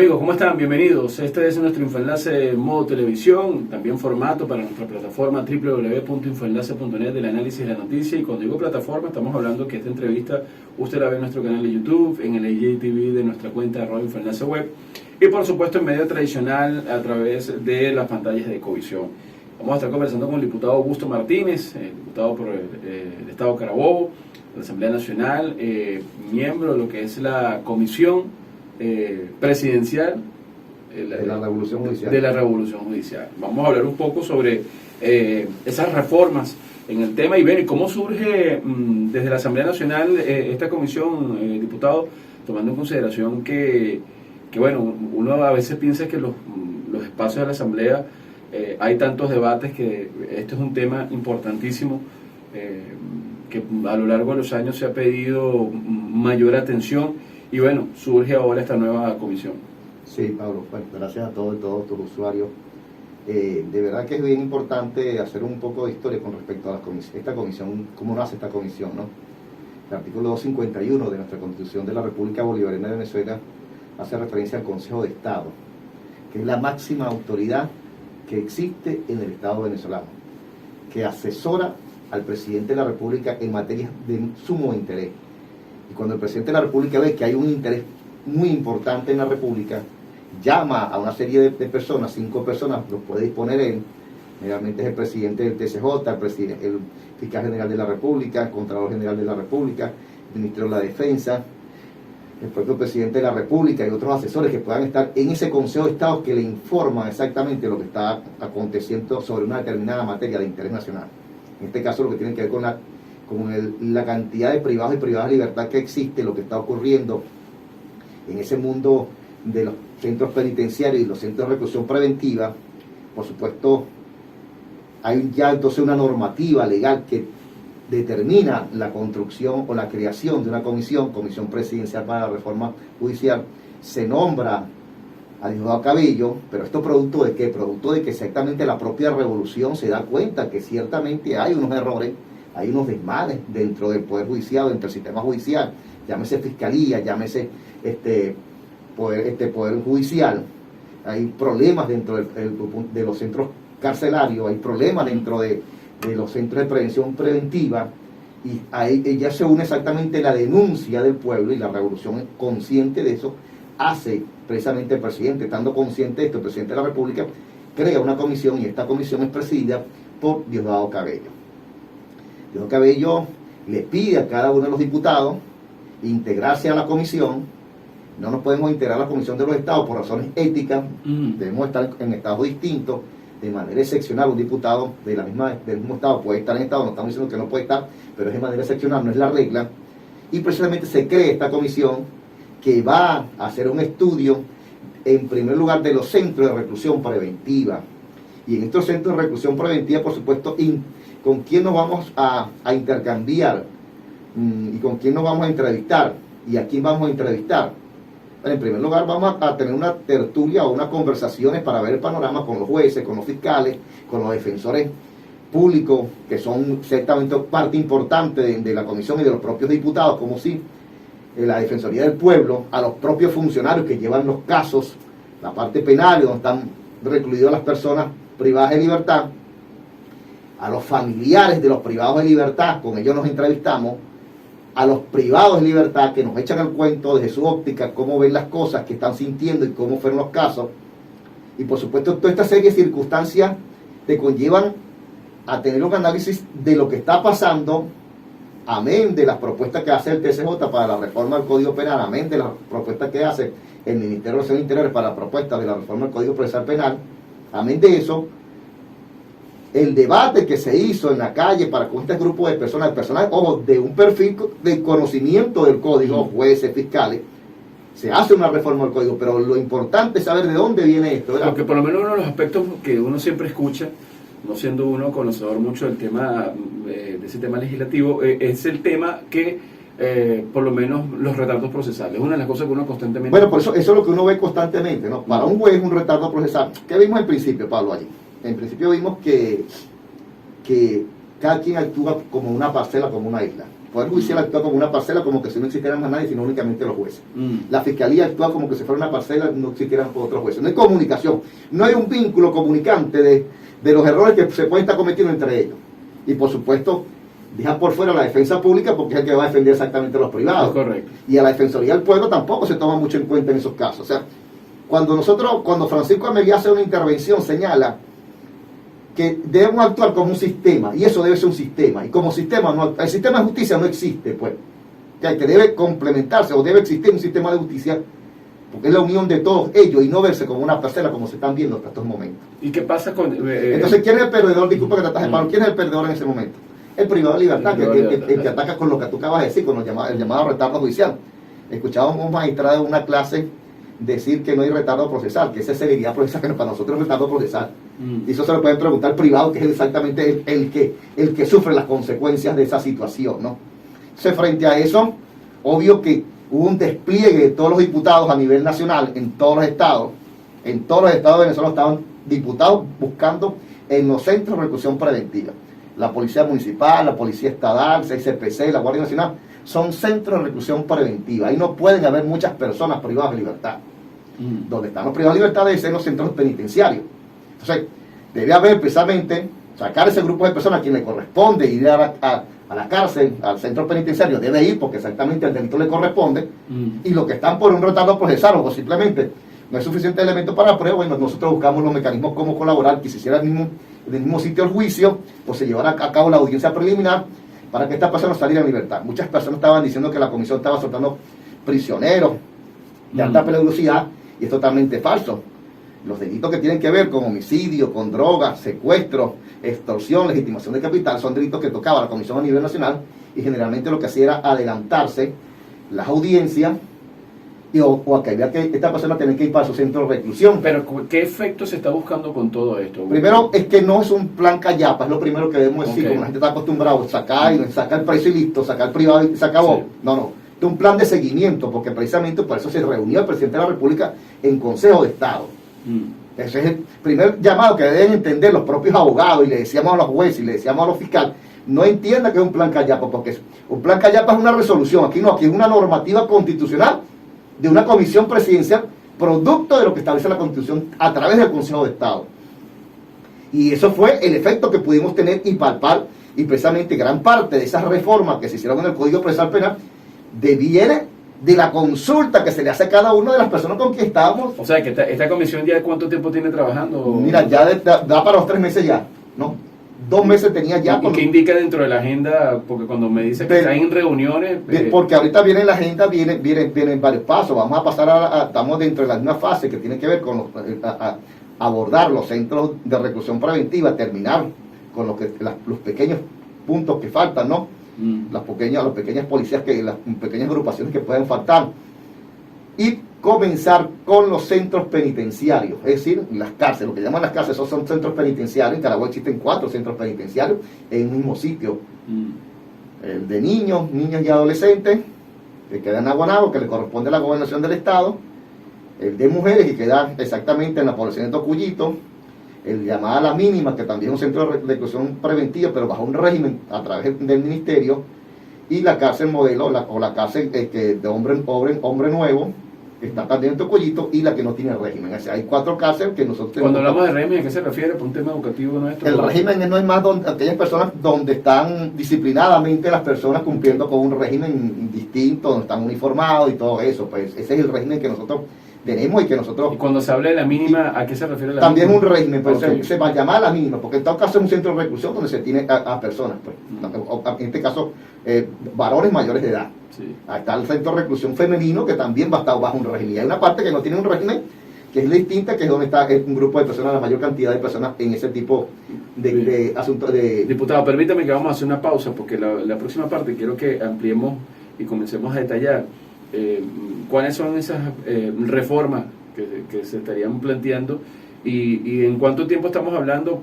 Amigos, ¿cómo están? Bienvenidos. Este es nuestro Infoenlace modo televisión, también formato para nuestra plataforma www.infoenlace.net del análisis de la noticia. Y cuando digo plataforma, estamos hablando que esta entrevista usted la ve en nuestro canal de YouTube, en el IGTV de nuestra cuenta @Infoenlace web y por supuesto en medio tradicional a través de las pantallas de Ecovisión. Vamos a estar conversando con el diputado Augusto Martínez, diputado por el Estado Carabobo, de la Asamblea Nacional, miembro de lo que es la comisión presidencial de la Revolución Judicial. De la Revolución Judicial. Vamos a hablar un poco sobre esas reformas en el tema y ver cómo surge desde la Asamblea Nacional esta comisión, diputado, tomando en consideración que bueno, uno a veces piensa que los espacios de la Asamblea hay tantos debates que este es un tema importantísimo que a lo largo de los años se ha pedido mayor atención. Y bueno, surge ahora esta nueva comisión. Sí, Pablo, bueno, gracias a todos tus usuarios. De verdad que es bien importante hacer un poco de historia con respecto a esta comisión, cómo nace esta comisión, ¿no? El artículo 251 de nuestra Constitución de la República Bolivariana de Venezuela hace referencia al Consejo de Estado, que es la máxima autoridad que existe en el Estado venezolano, que asesora al presidente de la República en materias de sumo interés. Y cuando el presidente de la República ve que hay un interés muy importante en la República, llama a una serie de personas, 5 personas, los puede disponer él, generalmente es el presidente del TCJ, el fiscal general de la República, el contralor general de la República, el ministro de la Defensa, el propio presidente de la República y otros asesores que puedan estar en ese Consejo de Estado que le informan exactamente lo que está aconteciendo sobre una determinada materia de interés nacional. En este caso lo que tiene que ver con la cantidad de privados y privadas de libertad que existe, lo que está ocurriendo en ese mundo de los centros penitenciarios y los centros de reclusión preventiva. Por supuesto, hay ya entonces una normativa legal que determina la construcción o la creación de una comisión presidencial para la reforma judicial. Se nombra a Diosdado Cabello, pero esto producto de qué? Producto de que exactamente la propia revolución se da cuenta que ciertamente hay unos errores, hay unos desmanes dentro del Poder Judicial, dentro del sistema judicial, llámese Fiscalía, llámese poder Judicial. Hay problemas dentro de los centros carcelarios, hay problemas dentro de los centros de prevención preventiva, y ahí ya se une exactamente la denuncia del pueblo, y la revolución, consciente de eso, hace precisamente el presidente, estando consciente de esto, el presidente de la República crea una comisión, y esta comisión es presidida por Diosdado Cabello. Diosdado Cabello le pide a cada uno de los diputados integrarse a la comisión. No nos podemos integrar a la comisión de los estados por razones éticas, debemos estar en estados distintos, de manera excepcional. Un diputado del mismo estado puede estar en estado, no estamos diciendo que no puede estar, pero es de manera excepcional, no es la regla. Y precisamente se crea esta comisión que va a hacer un estudio, en primer lugar, de los centros de reclusión preventiva. Y en estos centros de reclusión preventiva, por supuesto, con quién nos vamos a intercambiar y con quién nos vamos a entrevistar y a quién vamos a entrevistar. Bueno, en primer lugar, vamos a tener una tertulia o unas conversaciones para ver el panorama con los jueces, con los fiscales, con los defensores públicos, que son ciertamente parte importante de la comisión, y de los propios diputados, como si la Defensoría del Pueblo, a los propios funcionarios que llevan los casos, la parte penal, donde están recluidas las personas privadas de libertad, a los familiares de los privados de libertad, con ellos nos entrevistamos, a los privados de libertad que nos echan el cuento desde su óptica, cómo ven las cosas, que están sintiendo y cómo fueron los casos. Y por supuesto, toda esta serie de circunstancias te conllevan a tener un análisis de lo que está pasando, amén de las propuestas que hace el TCJ para la reforma del Código Penal, amén de las propuestas que hace el Ministerio de Relaciones Interiores para la propuesta de la reforma del Código Procesal Penal, amén de eso, el debate que se hizo en la calle para con este grupo de personas, ojo, de un perfil de conocimiento del código, jueces, fiscales, se hace una reforma del código, pero lo importante es saber de dónde viene esto, ¿verdad? Porque por lo menos uno de los aspectos que uno siempre escucha, no siendo uno conocedor mucho del tema, de ese tema legislativo, es el tema que por lo menos los retardos procesales. Una de las cosas que uno constantemente... Bueno, por eso es lo que uno ve constantemente, ¿no? Para un juez un retardo procesal. ¿Qué vimos en principio, Pablo, allí? En principio vimos que cada quien actúa como una parcela, como una isla. Poder Judicial actúa como una parcela, como que si no existiera más nadie, sino únicamente los jueces. La Fiscalía actúa como que si fuera una parcela, no existieran otros jueces. No hay comunicación, no hay un vínculo comunicante de los errores que se pueden estar cometiendo entre ellos. Y por supuesto, deja por fuera la defensa pública porque es el que va a defender exactamente a los privados. Es correcto. Y a la Defensoría del Pueblo tampoco se toma mucho en cuenta en esos casos. O sea, cuando Francisco Amelia hace una intervención, señala que debemos actuar como un sistema, y eso debe ser un sistema, y como sistema, el sistema de justicia no existe, pues, que debe complementarse, o debe existir un sistema de justicia, porque es la unión de todos ellos, y no verse como una parcela como se están viendo hasta estos momentos. ¿Y qué pasa con...? Entonces, ¿quién es el perdedor? Disculpa que te ataje, Pablo, ¿quién es el perdedor en ese momento? El privado de libertad, el que ataca con lo que tú acabas de decir, con el llamado retardo judicial. Escuchábamos a un magistrado de una clase decir que no hay retardo procesal, que esa es celeridad procesal, pero para nosotros es retardo procesal. Y eso se lo pueden preguntar al privado, que es exactamente el que sufre las consecuencias de esa situación, ¿no? Entonces, frente a eso, obvio que hubo un despliegue de todos los diputados a nivel nacional, en todos los estados de Venezuela estaban diputados buscando en los centros de reclusión preventiva. La Policía Municipal, la Policía Estatal, CICPC, la Guardia Nacional, son centros de reclusión preventiva. Ahí no pueden haber muchas personas privadas de libertad. Donde están los privados de libertad deben ser los centros penitenciarios. Entonces, debe haber precisamente, sacar ese grupo de personas a quien le corresponde ir a la cárcel, al centro penitenciario, debe ir porque exactamente el delito le corresponde, y los que están por un retardo procesal o simplemente no es suficiente elemento para la prueba, bueno, nosotros buscamos los mecanismos cómo colaborar, que se hiciera en el mismo sitio el juicio, o se llevara a cabo la audiencia preliminar, para que esta persona saliera en libertad. Muchas personas estaban diciendo que la comisión estaba soltando prisioneros de alta peligrosidad, y es totalmente falso. Los delitos que tienen que ver con homicidio, con drogas, secuestro, extorsión, legitimación de capital, son delitos que tocaba la comisión a nivel nacional, y generalmente lo que hacía era adelantarse las audiencias, o a que había que esta persona tenía que ir para su centro de reclusión. Pero, ¿qué efecto se está buscando con todo esto? Primero, es que no es un plan callapa, es lo primero que debemos decir, como la gente está acostumbrada a sacar el precio y listo, sacar el privado y se acabó. Sí. No. Es un plan de seguimiento, porque precisamente por eso se reunió el presidente de la República en Consejo de Estado. Ese es el primer llamado que deben entender los propios abogados, y le decíamos a los jueces y le decíamos a los fiscales, no entienda que es un plan callapa, porque un plan callapa es una resolución, aquí no, aquí es una normativa constitucional de una comisión presidencial, producto de lo que establece la Constitución a través del Consejo de Estado. Y eso fue el efecto que pudimos tener y palpar, y precisamente gran parte de esas reformas que se hicieron en el Código Procesal Penal viene de la consulta que se le hace a cada una de las personas con quien estábamos. O sea, que esta comisión ya ¿cuánto tiempo tiene trabajando? Mira, ya da para los 3 meses ya, ¿no? 2 meses tenía ya. ¿Y qué indica dentro de la agenda? Porque cuando me dice que están en reuniones... Porque ahorita viene la agenda, vienen varios pasos. Vamos a pasar estamos dentro de la misma fase que tiene que ver con abordar los centros de reclusión preventiva, terminar con los pequeños puntos que faltan, ¿no? Las pequeñas policías, las pequeñas agrupaciones que pueden faltar. Y comenzar con los centros penitenciarios, es decir, las cárceles, lo que llaman las cárceles, esos son centros penitenciarios. En Carabobo existen 4 centros penitenciarios en un mismo sitio. El de niños y adolescentes, que queda en Aguanabo, que le corresponde a la gobernación del estado. El de mujeres, que queda exactamente en la población de Tocuyito. El llamada a la mínima, que también es un centro de reclusión preventiva, pero bajo un régimen a través del ministerio. Y la cárcel modelo, o la cárcel de hombre nuevo, que está también en Tocuyito, y la que no tiene régimen. O sea, hay 4 cárceles que nosotros tenemos. Cuando hablamos de régimen, ¿a qué se refiere? ¿Por un tema educativo nuestro? El régimen no es más aquellas personas donde están disciplinadamente las personas cumpliendo con un régimen distinto, donde están uniformados y todo eso. Pues ese es el régimen que nosotros tenemos y que nosotros... Y cuando se habla de la mínima, ¿a qué se refiere la también mínima? Un régimen, pero Okay. se va a llamar a la mínima, porque en todo caso es un centro de reclusión donde se tiene a personas, pues. En este caso, varones mayores de edad. Sí. Ahí está el centro de reclusión femenino, que también va a estar bajo un régimen. Y hay una parte que no tiene un régimen, que es distinta, que es donde está un grupo de personas, la mayor cantidad de personas en ese tipo de asuntos de... Diputado, permítame que vamos a hacer una pausa, porque la próxima parte quiero que ampliemos y comencemos a detallar cuáles son esas reformas que se estarían planteando y en cuánto tiempo estamos hablando,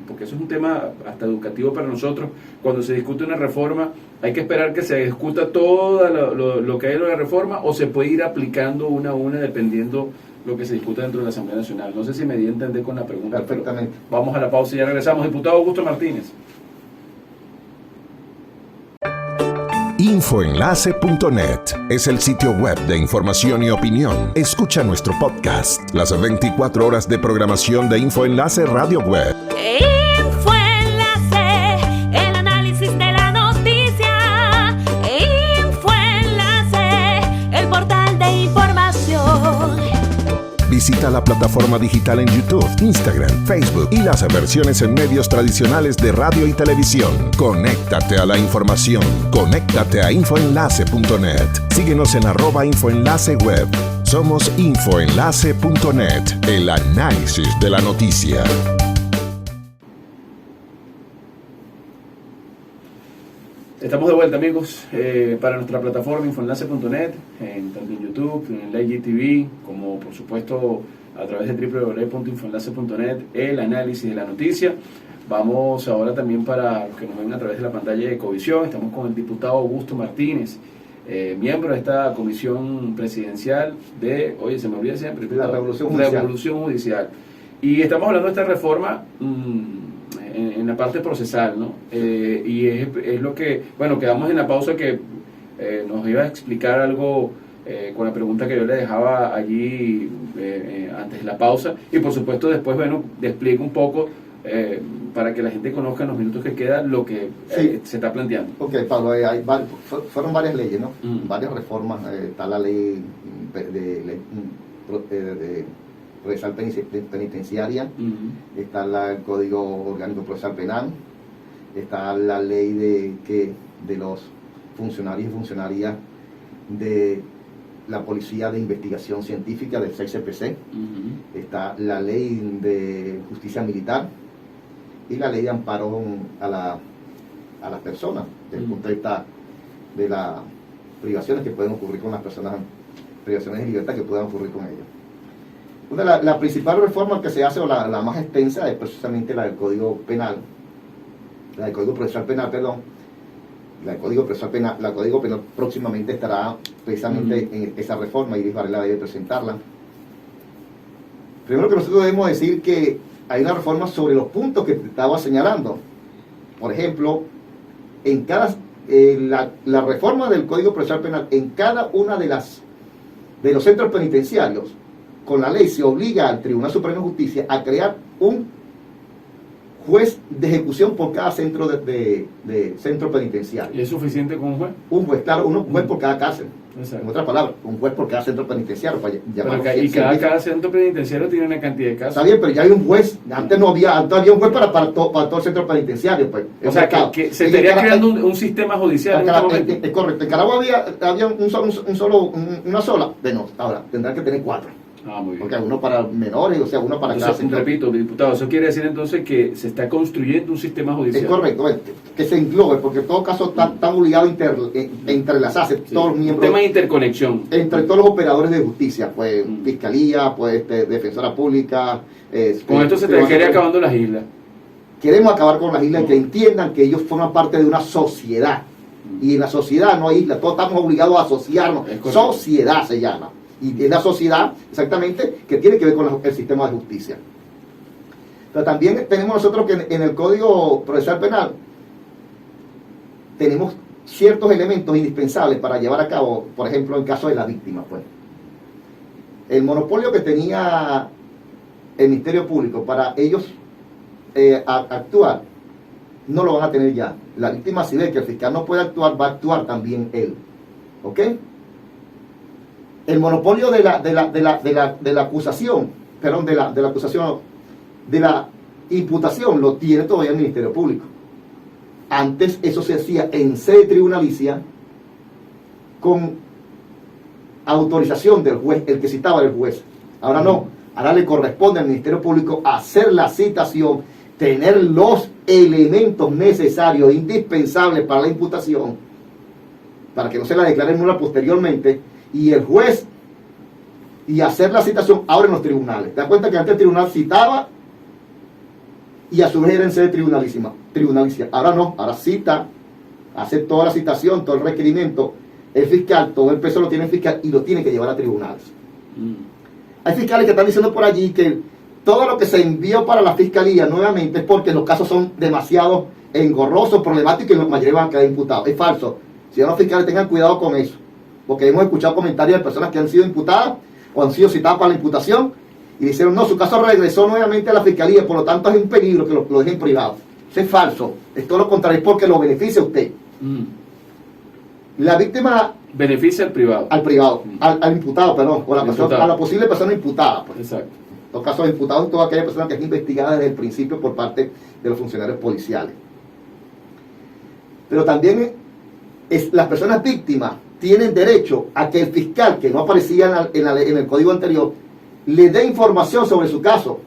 porque eso es un tema hasta educativo para nosotros. Cuando se discute una reforma, hay que esperar que se discuta todo lo que hay en la reforma, o se puede ir aplicando una a una dependiendo lo que se discuta dentro de la Asamblea Nacional. No sé si me di a entender con la pregunta. Perfectamente. Vamos a la pausa y ya regresamos. Diputado Augusto Martínez. Infoenlace.net es el sitio web de información y opinión. Escucha nuestro podcast, las 24 horas de programación de Infoenlace Radio Web. Infoenlace, el análisis de la noticia. Infoenlace, el portal de información. Visita la plataforma digital en YouTube, Instagram, Facebook y las versiones en medios tradicionales de radio y televisión. Conéctate a la información. Conéctate a Infoenlace.net. Síguenos en @Infoenlace Web. Somos Infoenlace.net, el análisis de la noticia. Estamos de vuelta, amigos, para nuestra plataforma Infoenlace.net, tanto en YouTube, en la IGTV, como por supuesto a través de www.infoenlace.net, el análisis de la noticia. Vamos ahora también para los que nos ven a través de la pantalla de Ecovisión. Estamos con el diputado Augusto Martínez, miembro de esta comisión presidencial de, oye, se me olvida siempre, La Revolución Judicial. Y estamos hablando de esta reforma en la parte procesal, ¿no? Y es lo que, bueno, quedamos en la pausa que nos iba a explicar algo con la pregunta que yo le dejaba allí antes de la pausa, y por supuesto después, bueno, le explico un poco para que la gente conozca en los minutos que quedan lo que se está planteando. Ok, Pablo, fueron varias leyes, ¿no? Varias reformas. Está la ley de procesal penitenciaria, está el Código Orgánico Procesal Penal, está la ley de los funcionarios y funcionarias de la Policía de Investigación Científica del 6CPC, está la ley de justicia militar y la ley de amparo a las personas, desde el punto de vista de las privaciones que pueden ocurrir con las personas, privaciones de libertad que puedan ocurrir con ellas. La principal reforma que se hace, o la más extensa, es precisamente la del Código Penal, la del Código Procesal Penal, perdón. La del Código Procesal Penal, la Código Penal próximamente estará precisamente en esa reforma y Iris Varela debe presentarla. Primero que nosotros debemos decir que hay una reforma sobre los puntos que te estaba señalando. Por ejemplo, en cada la reforma del Código Procesal Penal, en cada una de los centros penitenciarios, con la ley se obliga al Tribunal Supremo de Justicia a crear un juez de ejecución por cada centro de centro penitenciario. ¿Y es suficiente con un juez? Un juez, claro, un juez por cada cárcel. Exacto. En otras palabras, un juez por cada centro penitenciario. Y cada centro penitenciario tiene una cantidad de casos. Está bien, pero ya hay un juez. Antes había un juez para todo el centro penitenciario. Pues, o sea, que se estaría creando un sistema judicial. Es correcto. En Caragua había una sola. Bueno, ahora tendrán que tener 4. Muy bien. Porque uno para menores, o sea, uno para cada centro. Repito, diputado, eso quiere decir entonces que se está construyendo un sistema judicial. Es correcto, que se englobe, porque en todo caso están obligados a entrelazarse todos los miembros. Un tema de interconexión. Entre todos los operadores de justicia, pues fiscalía, pues defensora pública. Con esto se estaría acabando las islas. Queremos acabar con las islas, que entiendan que ellos forman parte de una sociedad. Y en la sociedad no hay islas, todos estamos obligados a asociarnos. Sociedad se llama. Y es la sociedad, exactamente, que tiene que ver con el sistema de justicia. Pero también tenemos nosotros que en el Código Procesal Penal tenemos ciertos elementos indispensables para llevar a cabo, por ejemplo, en caso de la víctima. Pues, el monopolio que tenía el Ministerio Público para ellos actuar, no lo van a tener ya. La víctima, si ve que el fiscal no puede actuar, va a actuar también él. ¿Ok? El monopolio de la acusación, perdón, de la acusación, de la imputación, lo tiene todavía el Ministerio Público. Antes eso se hacía en sede tribunalicia con autorización del juez, el que citaba el juez. Ahora no, ahora le corresponde al Ministerio Público hacer la citación, tener los elementos necesarios, indispensables para la imputación, para que no se la declare nula posteriormente, y el juez y hacer la citación ahora en los tribunales. ¿Te das cuenta que antes el tribunal citaba y a su vez era en sede tribunalicia? Ahora no, ahora cita, hace toda la citación, todo el requerimiento, el fiscal, todo el peso lo tiene el fiscal y lo tiene que llevar a tribunales. Hay fiscales que están diciendo por allí que todo lo que se envió para la fiscalía nuevamente es porque los casos son demasiado engorrosos, problemáticos y los mayores van a quedar imputados. Es falso. Ciudadanos fiscales, tengan cuidado con eso, porque hemos escuchado comentarios de personas que han sido imputadas o han sido citadas para la imputación y dijeron, no, su caso regresó nuevamente a la fiscalía, por lo tanto es un peligro que lo dejen privado. Eso es falso, es todo lo contrario, es porque lo beneficia a usted. La víctima beneficia al privado. Al privado, al imputado, perdón, o a la posible persona imputada. Pues. Exacto. En los casos de imputados, toda aquella persona que es investigada desde el principio por parte de los funcionarios policiales. Pero también las personas víctimas tienen derecho a que el fiscal, que no aparecía en el código anterior, le dé información sobre su caso.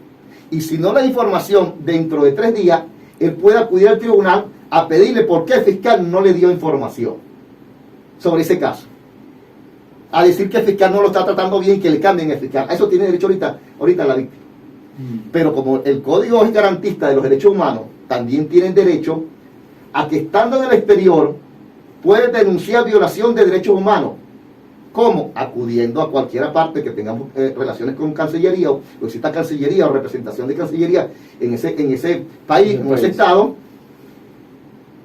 Y si no le da información dentro de 3 días, él puede acudir al tribunal a pedirle por qué el fiscal no le dio información sobre ese caso. A decir que el fiscal no lo está tratando bien y que le cambien el fiscal. A eso tiene derecho ahorita la víctima. Pero como el código es garantista de los derechos humanos, también tienen derecho a que estando en el exterior puede denunciar violación de derechos humanos. ¿Cómo? Acudiendo a cualquier parte que tengamos relaciones con Cancillería o exista Cancillería o representación de Cancillería en ese país, en ese estado,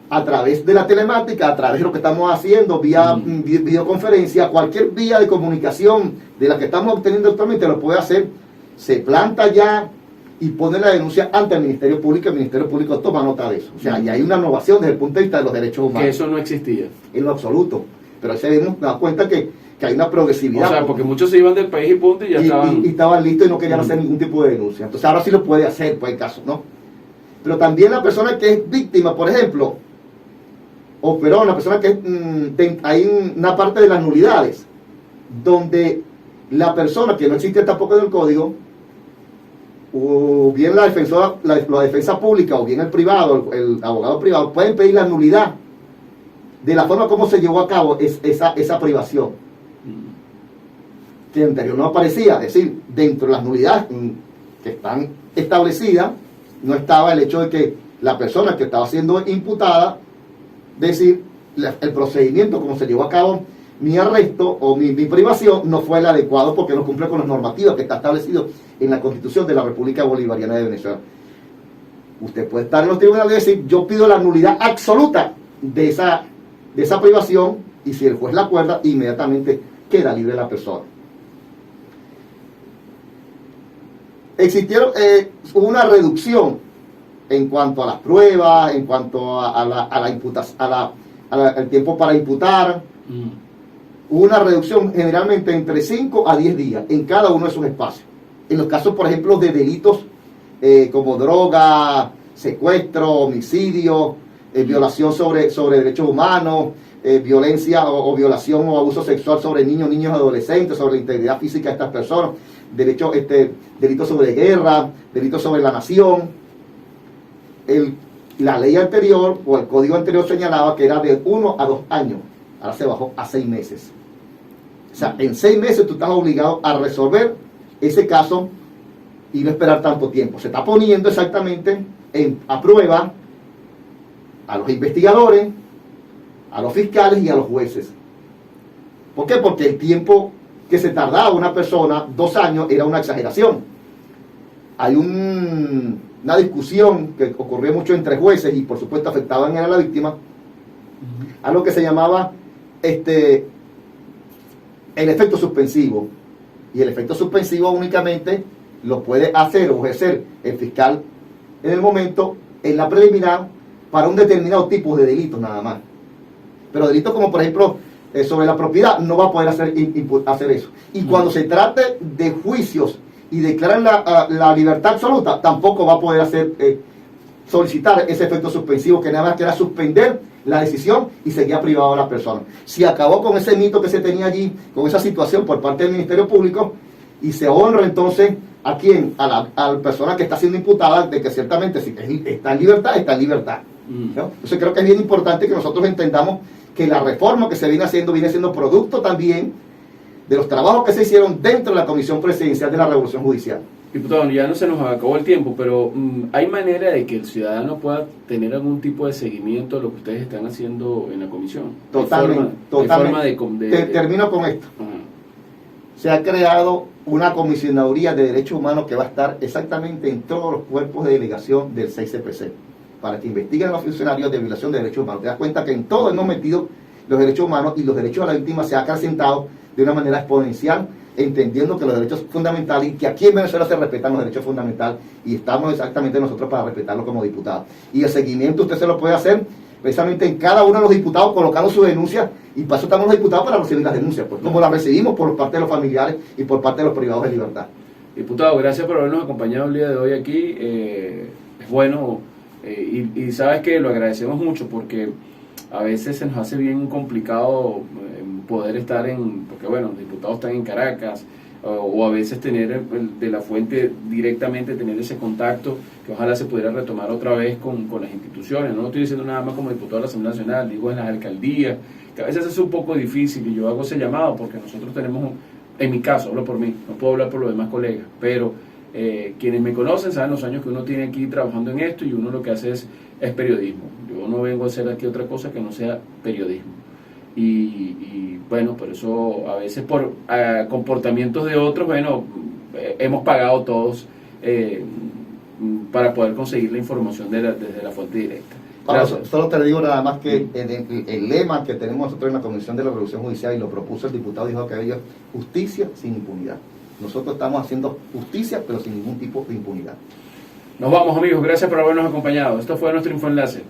a través de la telemática, a través de lo que estamos haciendo, vía videoconferencia, cualquier vía de comunicación de la que estamos obteniendo actualmente lo puede hacer, se planta ya y pone la denuncia ante el Ministerio Público. El Ministerio Público toma nota de eso. O sea, y hay una innovación desde el punto de vista de los derechos humanos. Que eso no existía. En lo absoluto. Pero ahí se da cuenta que hay una progresividad. O sea, porque muchos se iban del país y punto y ya estaban... Y estaban listos y no querían hacer ningún tipo de denuncia. Entonces ahora sí lo puede hacer, pues hay casos, ¿no? Pero también la persona que es víctima, por ejemplo, o perdón, la persona que hay una parte de las nulidades, donde la persona, que no existe tampoco en el código, o bien la defensa pública, o bien el privado, el abogado privado, pueden pedir la nulidad de la forma como se llevó a cabo esa privación, que anterior no aparecía. Es decir, dentro de las nulidades que están establecidas, no estaba el hecho de que la persona que estaba siendo imputada, decir, el procedimiento como se llevó a cabo mi arresto o mi privación no fue el adecuado porque no cumple con las normativas que está establecido en la Constitución de la República Bolivariana de Venezuela. Usted puede estar en los tribunales y decir, yo pido la nulidad absoluta de esa privación, y si el juez la acuerda, inmediatamente queda libre la persona. Hubo una reducción en cuanto a las pruebas, en cuanto al tiempo para imputar. Hubo una reducción generalmente entre 5 a 10 días en cada uno de esos espacios. En los casos, por ejemplo, de delitos como droga, secuestro, homicidio, violación sobre derechos humanos, violencia o violación o abuso sexual sobre niños y adolescentes, sobre la integridad física de estas personas, delitos sobre guerra, delitos sobre la nación. La ley anterior o el código anterior señalaba que era de 1 a 2 años, ahora se bajó a 6 meses. O sea, en 6 meses tú estás obligado a resolver ese caso y no esperar tanto tiempo. Se está poniendo exactamente a prueba a los investigadores, a los fiscales y a los jueces. ¿Por qué? Porque el tiempo que se tardaba una persona, 2 años, era una exageración. Hay una discusión que ocurrió mucho entre jueces y por supuesto afectaban a la víctima, a lo que se llamaba el efecto suspensivo. Y el efecto suspensivo únicamente lo puede hacer o ejercer el fiscal en el momento, en la preliminar, para un determinado tipo de delitos nada más. Pero delitos como por ejemplo sobre la propiedad no va a poder hacer eso. Y cuando se trate de juicios y declaran la libertad absoluta, tampoco va a poder solicitar ese efecto suspensivo, que nada más que era suspender la decisión y seguía privado a la persona. Se acabó con ese mito que se tenía allí, con esa situación por parte del Ministerio Público, y se honra entonces a quién, a la persona que está siendo imputada, de que ciertamente si está en libertad, está en libertad. ¿No? Entonces creo que es bien importante que nosotros entendamos que la reforma que se viene siendo producto también de los trabajos que se hicieron dentro de la Comisión Presidencial de la Revolución Judicial. Diputado, ya no se nos acabó el tiempo, pero ¿hay manera de que el ciudadano pueda tener algún tipo de seguimiento de lo que ustedes están haciendo en la comisión? Totalmente. Termino con esto. Se ha creado una comisionaduría de derechos humanos que va a estar exactamente en todos los cuerpos de delegación del 6CPC, para que investiguen a los funcionarios de violación de derechos humanos. Te das cuenta que en todo hemos metido los derechos humanos y los derechos de la víctima se ha acrecentado de una manera exponencial, entendiendo que los derechos fundamentales, y que aquí en Venezuela se respetan los derechos fundamentales, y estamos exactamente nosotros para respetarlos como diputados. Y el seguimiento usted se lo puede hacer precisamente en cada uno de los diputados, colocando su denuncia, y para eso estamos los diputados, para recibir las denuncias, pues, como las recibimos por parte de los familiares y por parte de los privados de libertad. Diputado, gracias por habernos acompañado el día de hoy aquí. Es bueno, y sabes que lo agradecemos mucho, porque a veces se nos hace bien complicado poder estar porque bueno, los diputados están en Caracas, o a veces tener de la fuente directamente, tener ese contacto, que ojalá se pudiera retomar otra vez con las instituciones. No estoy diciendo nada más como diputado de la Asamblea Nacional, digo en las alcaldías, que a veces es un poco difícil, y yo hago ese llamado porque nosotros tenemos, en mi caso, hablo por mí, no puedo hablar por los demás colegas, pero quienes me conocen saben los años que uno tiene aquí trabajando en esto, y uno lo que hace es periodismo. Yo no vengo a hacer aquí otra cosa que no sea periodismo. Y bueno, por eso a veces por comportamientos de otros, bueno, hemos pagado todos para poder conseguir la información desde la fuente directa. Solo te digo nada más que el lema que tenemos nosotros en la Comisión de la Revolución Judicial, y lo propuso el diputado, dijo que había justicia sin impunidad. Nosotros estamos haciendo justicia, pero sin ningún tipo de impunidad. Nos vamos, amigos, gracias por habernos acompañado. Esto fue nuestro Infoenlace.